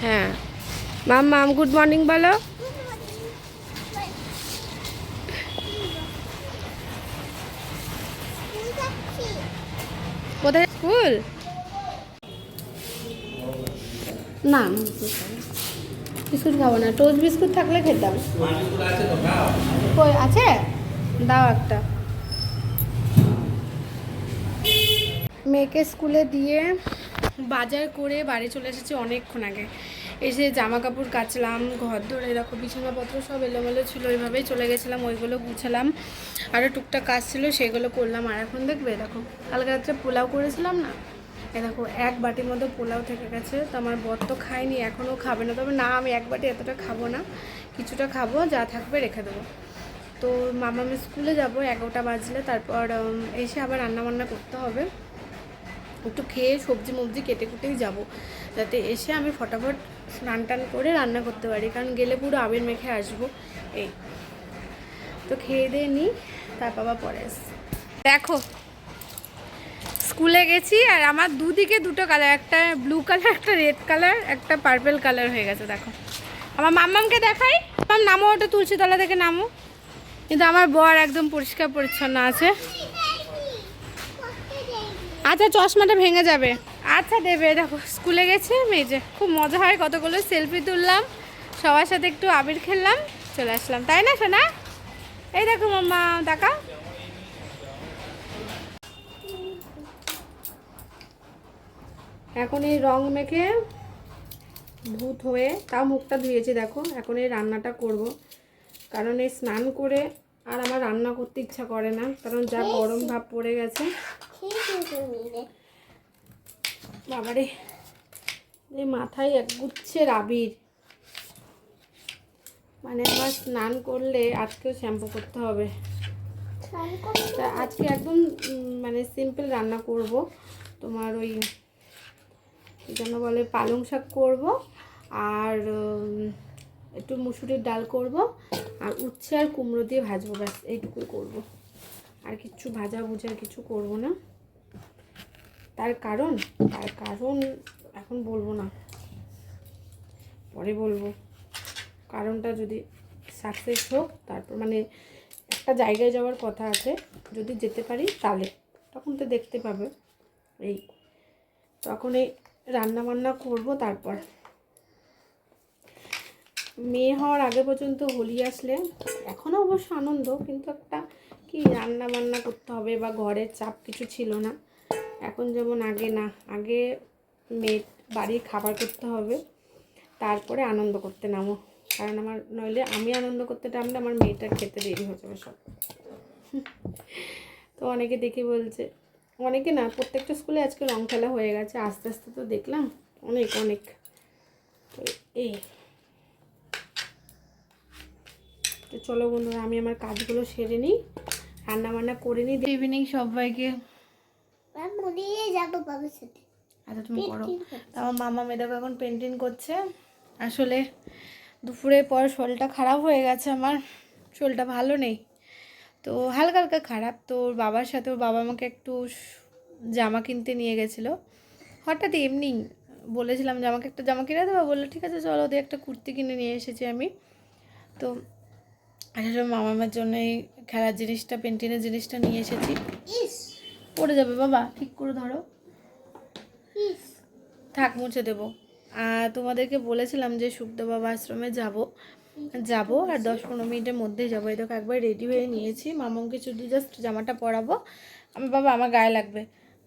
হ্যাঁ মাম good morning বলো। কোথায় স্কুল? না বিস্কুট খাবো না, টোস্ট বিস্কুট থাকলে খেতাম। কই আছে? দাও একটা। মেয়েকে স্কুলে দিয়ে বাজার করে বাড়ি চলে এসেছি অনেকক্ষণ আগে। এসে জামা কাপড় কাচলাম, ঘর ধরে দেখো বিছানাপত্র সব এলোমেলো ছিল, ওইভাবেই চলে গেছিলাম, ওইগুলো গুছালাম, আরও টুকটাক কাজ ছিল সেগুলো করলাম। আর এখন দেখবে দেখো কালকে রাত্রে পোলাও করেছিলাম না, এ দেখো এক বাটির মতো পোলাও থেকে গেছে। তো আমার বর তো খায়নি, এখনও খাবে না, তবে না আমি এক বাটি এতটা খাবো না, কিছুটা খাবো, যা থাকবে রেখে দেবো। তো আমি স্কুলে যাব 11টা বাজলে, তারপর এসে আবার রান্নাবান্না করতে হবে, একটু খেয়ে সবজি মবজি কেটে কুটেই যাব, যাতে এসে আমি ফটাফট স্নান টান করে রান্না করতে পারি, কারণ গেলে পুরো আবির মেখে আসবো। এই তো খেয়ে দিয়ে নিই, তার বাবা পরে আসছে। দেখো স্কুলে গেছি আর আমার দুদিকে দুটো কালার, একটা ব্লু কালার, একটা রেড কালার, একটা পার্পল কালার হয়ে গেছে। দেখো আমার মাম্মামকে দেখাই, নামো, ওটা তুলসী তলা থেকে নামো। কিন্তু আমার বর একদম পরিষ্কার পরিচ্ছন্ন আছে। আচ্ছা চশমাটা ভেঙে যাবে, আচ্ছা দেবে। দেখো স্কুলে গেছে মেজে, খুব মজা হয়, কতগুলো সেলফি তুললাম, সবার সাথে একটু আবির খেললাম, চলে আসলাম, তাই না সোনা? এই দেখো মাম্মা টাকা। এখন এই রং মেখে ভূত হয়ে, তাও মুখটা ধুয়েছি দেখো, এখন এই রান্নাটা করব, কারণ এই স্নান করে আর আমার রান্না করতে ইচ্ছা করে না, কারণ যা গরম ভাব পড়ে গেছে। বাবারে এই মাথায় একগুচ্ছের আবির, মানে আমার স্নান করলে আজকেও শ্যাম্পু করতে হবে। তা আজকে একদম মানে সিম্পল রান্না করব, তোমার ওই যেন বলে পালং শাক করব, আর একটু মুসুরির ডাল করব, আর উচ্ছে আর কুমড়ো দিয়ে ভাজবো, ব্যাস এইটুকুই করব, আর কিছু ভাজা ভুজার কিছু করব না। তার কারণ এখন বলবো না, পরে বলবো। কারণটা যদি সাকসেস হোক, তারপর মানে একটা জায়গায় যাওয়ার কথা আছে, যদি যেতে পারি তাহলে তখন তো দেখতে পাবে। এই তখন এই রান্না বান্না করব। তারপর মেয়ে হওয়ার আগে পর্যন্ত হোলি আসলে এখনও অবশ্য আনন্দ, কিন্তু একটা কি রান্না বান্না করতে হবে বা ঘরের চাপ কিছু ছিল না, এখন যেমন আগে না, আগে মেয়ে বাড়ির খাবার করতে হবে, তারপরে আনন্দ করতে নামো, কারণ আমার নইলে আমি আনন্দ করতে নামলে আমার মেয়েটার খেতে দেরি হয়ে যাবে সব। তো অনেকে দেখে বলছে, অনেকে না প্রত্যেকটা স্কুলে আজকে রং খেলা হয়ে গেছে, আস্তে আস্তে তো দেখলাম অনেক অনেক। তো এই তো চলো বন্ধুরা, আমি আমার কাজগুলো সেরে নিই, রান্না বান্না করে নিই। ইভিনিং সবাইকে। আচ্ছা তুমি করো। আমার মামা মেয়েটাকে এখন পেন্টিং করছে। আসলে দুপুরের পর শরীরটা খারাপ হয়ে গেছে, আমার শরীরটা ভালো নেই, তো হালকা হালকা খারাপ। তো ওর বাবার সাথে, ওর বাবা আমাকে একটু জামা কিনতে নিয়ে গেছিলো, হঠাৎ এমনি বলেছিলাম যে আমাকে একটা জামা কিনে দেবো, বললো ঠিক আছে চলো, ওদের একটা কুর্তি কিনে নিয়ে এসেছি আমি। তো আসলে মামার জন্য এই খেলার জিনিসটা, পেন্টিংয়ের জিনিসটা নিয়ে এসেছি। পড়ে যাবে বাবা, ঠিক করে ধরো, থাক মুছে দেবো। আর তোমাদেরকে বলেছিলাম যে শুকদেব বাবা আশ্রমে যাব আর 10-15 মিনিটের মধ্যেই যাবো। এই দেখো একবার রেডি হয়ে নিয়েছি, মামাকে শুধু জাস্ট জামাটা পরাবো, আমি বাবা আমার গায়ে লাগবে,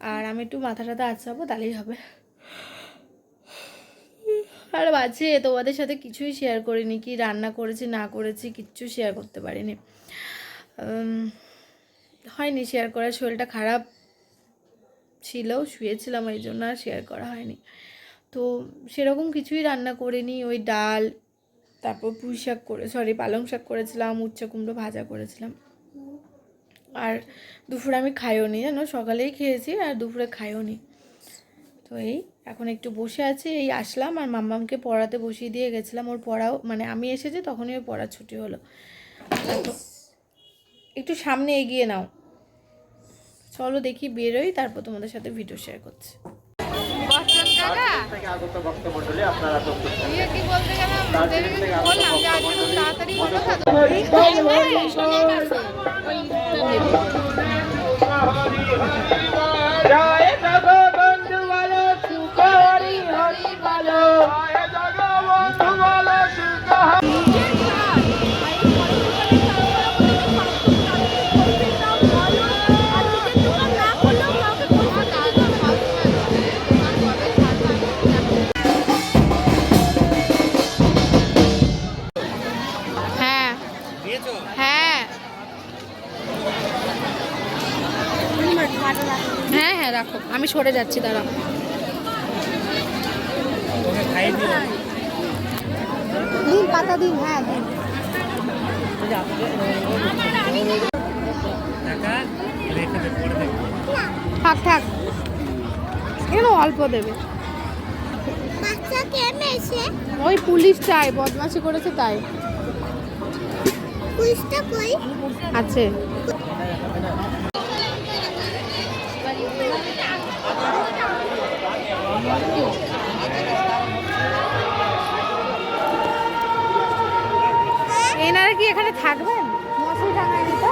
আর আমি একটু মাথা টাথা আঁচড়াবো, তাহলেই হবে। আর আছে তোমাদের সাথে কিছুই শেয়ার করিনি, কি রান্না করেছি না করেছি কিচ্ছু শেয়ার করতে পারিনি, হয়নি শেয়ার করার, শরীরটা খারাপ ছিল, শুয়েছিলাম, এই জন্য আর শেয়ার করা হয়নি। তো সেরকম কিছুই রান্না করিনি, ওই ডাল, তারপর পুঁই শাক পালং শাক করেছিলাম, উচ্ছে কুমড়ো ভাজা করেছিলাম, আর দুপুরে আমি খাইও নি, জানো, সকালেই খেয়েছি আর দুপুরে খাইও নি। তো এই এখন একটু বসে আছি, এই আসলাম আর মাম্মামকে পড়াতে বসিয়ে দিয়ে গেছিলাম, ওর পড়াও মানে আমি এসেছি তখনই ওর পড়া ছুটি হলো। একটু সামনে এগিয়ে নাও, চলো দেখি বেরোই, তারপর তোমাদের সাথে ভিডিও শেয়ার করছি। থেকে আগত ভক্তমণ্ডলী আপনারা প্রস্তুত থাকুন। কি বলতে গেলাম দেবীকে বললাম যে আজকে খুব তাড়াতাড়ি হলো জয় জগবন্ধু বলো সুখ হরি হরি বলো, জয় জগবন্ধু বলো সুখ হরি। হ্যাঁ হ্যাঁ হ্যাঁ হ্যাঁ রাখো, আমি সরে যাচ্ছি, দাঁড়াও। দিন পাতা দিন, হ্যাঁ দিন। থাক থাক, কেন অল্প দেবে? ওই পুলিশ চাই, বদমাশি করেছে তাই। পুলিশটা কই আছে? এনারা কি এখানে থাকবেন? মশারি টাঙায়নি তো?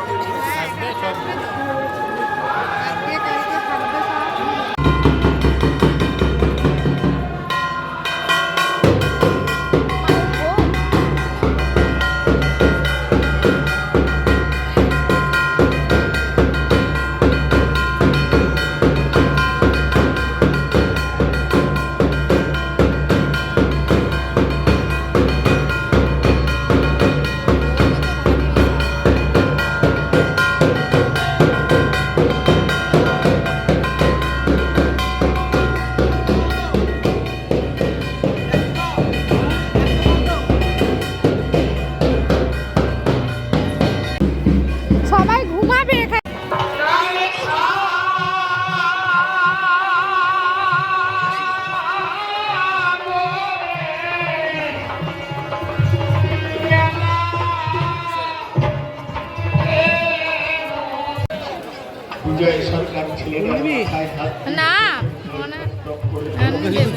সবাই ঘুমাবে এখানে। না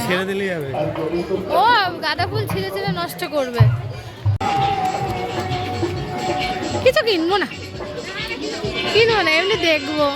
ছেড়ে দিলেই যাবে। ও গাঁদা ফুল ছিঁড়ে ছিঁড়ে নষ্ট করবে। কিছু কিনবো না, কিনবো না, এমনি দেখবো।